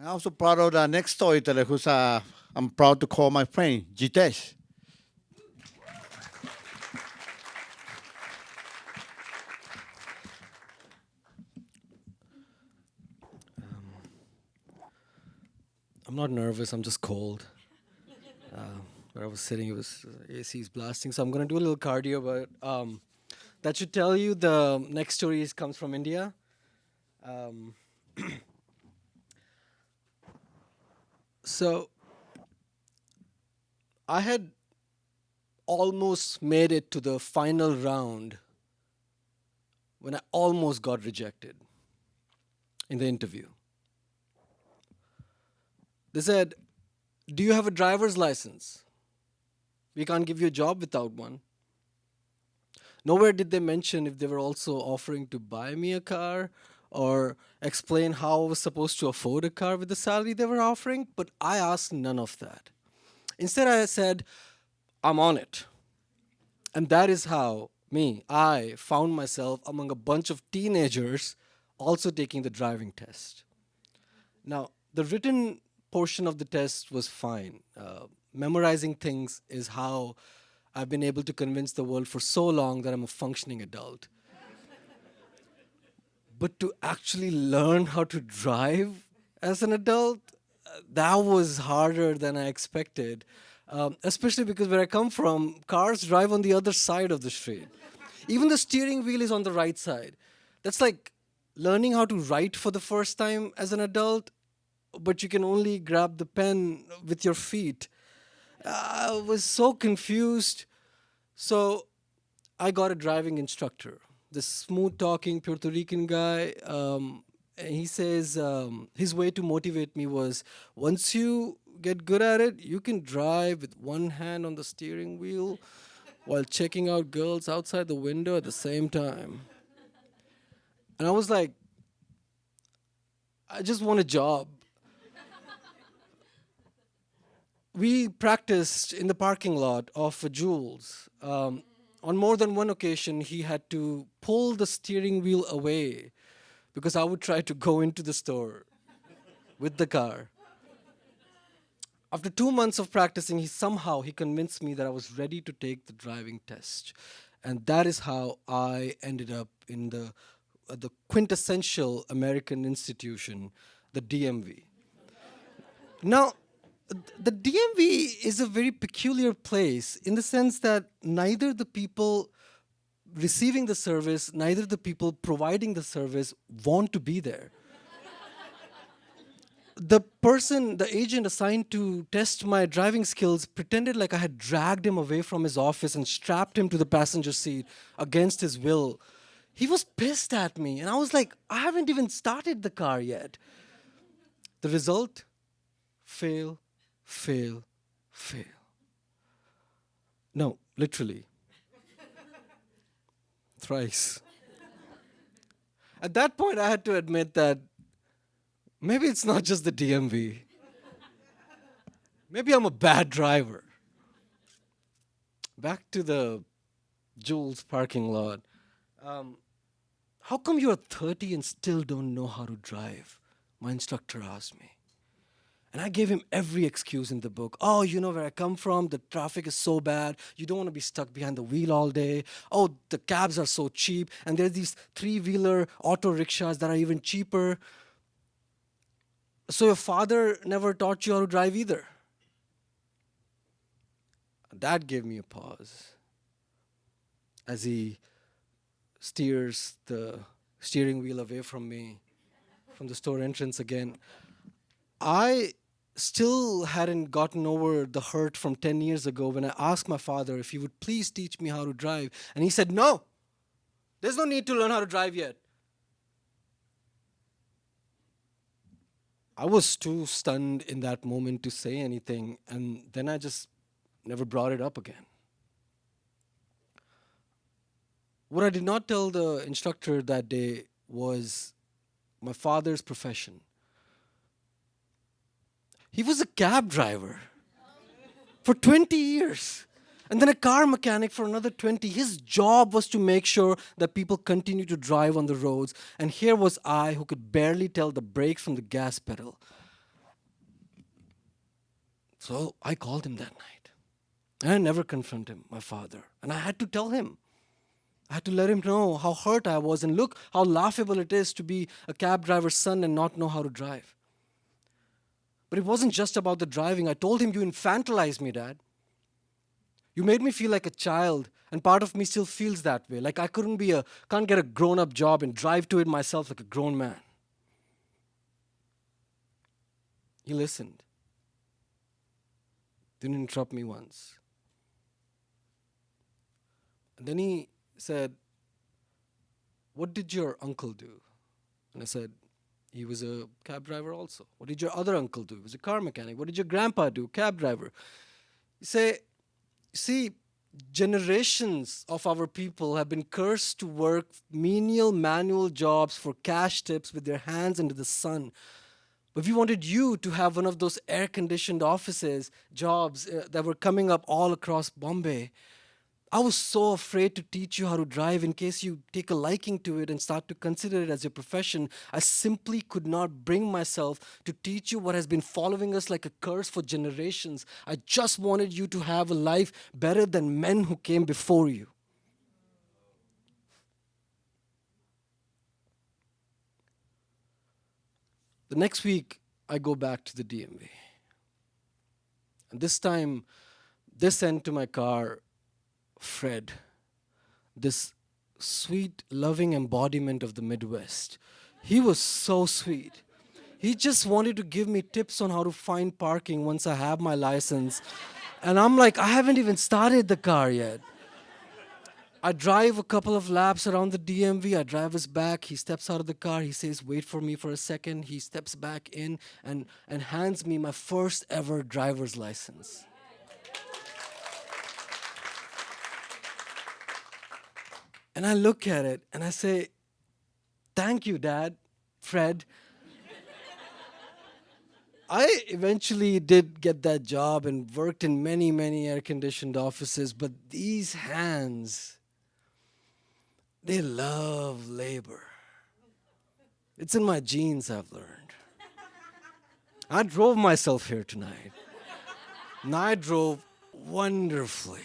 I'm also proud of the next storyteller who's I'm proud to call my friend, Jitesh. I'm not nervous, I'm just cold. Where I was sitting, it was AC's blasting, so I'm gonna do a little cardio, but that should tell you the next story comes from India. Um, so I had almost made it to the final round when I almost got rejected in the interview. They said, "Do you have a driver's license? We can't give you a job without one." Nowhere did they mention if they were also offering to buy me a car or explain how I was supposed to afford a car with the salary they were offering, but I asked none of that. Instead, I said, "I'm on it." And that is how I found myself among a bunch of teenagers also taking the driving test. Now, the written portion of the test was fine. Memorizing things is how I've been able to convince the world for so long that I'm a functioning adult. But to actually learn how to drive as an adult, that was harder than I expected. Especially because where I come from, cars drive on the other side of the street. Even the steering wheel is on the right side. That's like learning how to write for the first time as an adult, but you can only grab the pen with your feet. I was so confused. So I got a driving instructor, this smooth talking Puerto Rican guy. And he says his way to motivate me was, once you get good at it, you can drive with one hand on the steering wheel while checking out girls outside the window at the same time. And I was like, I just want a job. We practiced in the parking lot of Jules. On more than one occasion, he had to pull the steering wheel away because I would try to go into the store with the car. After 2 months of practicing, he convinced me that I was ready to take the driving test, and that is how I ended up in the quintessential American institution, the DMV. Now, the DMV is a very peculiar place in the sense that neither the people receiving the service, neither the people providing the service want to be there. The agent assigned to test my driving skills pretended like I had dragged him away from his office and strapped him to the passenger seat against his will. He was pissed at me, and I was like, I haven't even started the car yet. The result? Fail, fail, fail. No, literally. Thrice. At that point, I had to admit that maybe it's not just the DMV. Maybe I'm a bad driver. Back to the Jules parking lot. Um, how come you're 30 and still don't know how to drive? My instructor asked me. And I gave him every excuse in the book. Oh, you know where I come from? The traffic is so bad. You don't want to be stuck behind the wheel all day. Oh, the cabs are so cheap. And there's these three-wheeler auto rickshaws that are even cheaper. So your father never taught you how to drive either. That gave me a pause as he steers the steering wheel away from me, from the store entrance again. I still hadn't gotten over the hurt from 10 years ago when I asked my father if he would please teach me how to drive. And he said, "No, there's no need to learn how to drive yet." I was too stunned in that moment to say anything, and then I just never brought it up again. What I did not tell the instructor that day was my father's profession. He was a cab driver for 20 years. And then a car mechanic for another 20. His job was to make sure that people continue to drive on the roads. And here was I who could barely tell the brakes from the gas pedal. So I called him that night. And I never confronted him, my father. And I had to tell him. I had to let him know how hurt I was and look how laughable it is to be a cab driver's son and not know how to drive. But it wasn't just about the driving. I told him, you infantilized me, Dad. You made me feel like a child, and part of me still feels that way. Like I can't get a grown-up job and drive to it myself like a grown man. He listened. Didn't interrupt me once. And then he said, what did your uncle do? And I said, he was a cab driver also. What did your other uncle do? He was a car mechanic. What did your grandpa do? Cab driver. You say, see, generations of our people have been cursed to work menial manual jobs for cash tips with their hands under the sun. But we wanted you to have one of those air-conditioned offices, jobs that were coming up all across Bombay. I was so afraid to teach you how to drive in case you take a liking to it and start to consider it as your profession. I simply could not bring myself to teach you what has been following us like a curse for generations. I just wanted you to have a life better than men who came before you. The next week, I go back to the DMV. And this time, they sent to my car Fred, this sweet, loving embodiment of the Midwest. He was so sweet. He just wanted to give me tips on how to find parking once I have my license. And I'm like, I haven't even started the car yet. I drive a couple of laps around the DMV. I drive us back. He steps out of the car. He says, wait for me for a second. He steps back in and hands me my first ever driver's license. And I look at it and I say, thank you, Dad, Fred. I eventually did get that job and worked in many, many air-conditioned offices, but these hands, they love labor. It's in my genes, I've learned. I drove myself here tonight, and I drove wonderfully.